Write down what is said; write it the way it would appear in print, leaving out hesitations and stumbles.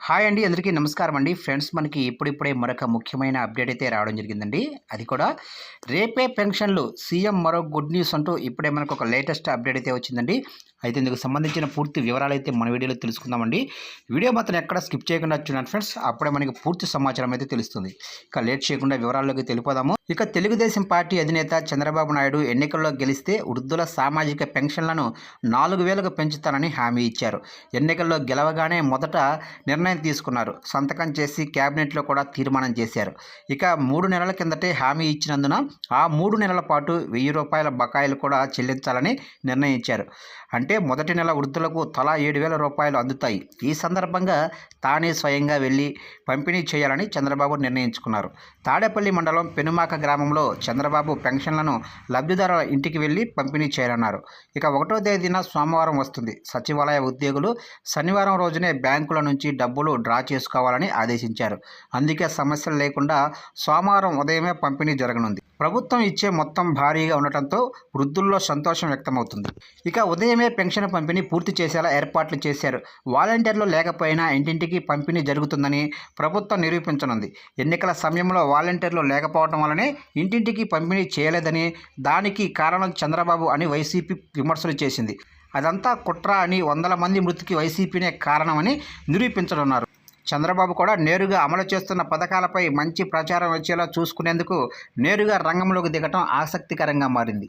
Hi అండి, అందరికీ నమస్కారం అండి. ఫ్రెండ్స్, మనకి ఇప్పుడిప్పుడే మరొక ముఖ్యమైన అప్డేట్ అయితే రావడం జరిగిందండి. అది కూడా రేపే పెన్షన్లు సీఎం మరో గుడ్ న్యూస్ అంటూ ఇప్పుడే మనకు ఒక లేటెస్ట్ అప్డేట్ అయితే వచ్చిందండి. అయితే ఇందుకు సంబంధించిన పూర్తి వివరాలు అయితే మన వీడియోలో తెలుసుకుందామండి. వీడియో మాత్రం ఎక్కడ స్కిప్ చేయకుండా చూడండి ఫ్రెండ్స్, అప్పుడే మనకి పూర్తి సమాచారం అయితే తెలుస్తుంది. ఇక లేట్ చేయకుండా వివరాల్లోకి తెలిపోదాము. ఇక తెలుగుదేశం పార్టీ అధినేత చంద్రబాబు నాయుడు ఎన్నికల్లో గెలిస్తే వృద్ధుల సామాజిక పెన్షన్లను 4,000కు పెంచుతానని హామీ ఇచ్చారు. ఎన్నికల్లో గెలవగానే మొదట నిర్ణయం తీసుకున్నారు. సంతకం చేసి క్యాబినెట్లో కూడా తీర్మానం చేశారు. ఇక 3 నెలల కిందటే హామీ ఇచ్చినందున ఆ 3 నెలల పాటు ₹1,000 బకాయిలు కూడా చెల్లించాలని నిర్ణయించారు. అంటే మొదటి నెల వృద్ధులకు తలా ₹7,000 అందుతాయి. ఈ సందర్భంగా తానే స్వయంగా వెళ్లి పంపిణీ చేయాలని చంద్రబాబు నిర్ణయించుకున్నారు. తాడేపల్లి మండలం పెనుమాక గ్రామంలో చంద్రబాబు పెన్షన్లను లబ్ధిదారుల ఇంటికి వెళ్లి పంపిణీ చేయాలన్నారు. ఇక 1వ తేదీన సోమవారం వస్తుంది. సచివాలయ ఉద్యోగులు శనివారం రోజునే బ్యాంకుల నుంచి డబ్బులు డ్రా చేసుకోవాలని ఆదేశించారు. అందుకే సమస్యలు లేకుండా సోమవారం ఉదయమే పంపిణీ జరగనుంది. ప్రభుత్వం ఇచ్చే మొత్తం భారీగా ఉండటంతో వృద్ధుల్లో సంతోషం వ్యక్తమవుతుంది. ఇక ఉదయమే పెన్షన్ పంపిణీ పూర్తి చేసేలా ఏర్పాట్లు చేశారు. వాలంటీర్లు లేకపోయినా ఇంటింటికి పంపిణీ జరుగుతుందని ప్రభుత్వం నిరూపించనుంది. ఎన్నికల సమయంలో వాలంటీర్లు లేకపోవడం వల్లనే ఇంటింటికి పంపిణీ చేయలేదని, దానికి కారణం చంద్రబాబు అని వైసీపీ విమర్శలు చేసింది. అదంతా కుట్ర అని, వందల మంది మృతికి వైసీపీనే కారణమని నిరూపించనున్నారు. చంద్రబాబు కూడా నేరుగా అమలు చేస్తున్న పథకాలపై మంచి ప్రచారం వచ్చేలా చూసుకునేందుకు నేరుగా రంగంలోకి దిగటం ఆసక్తికరంగా మారింది.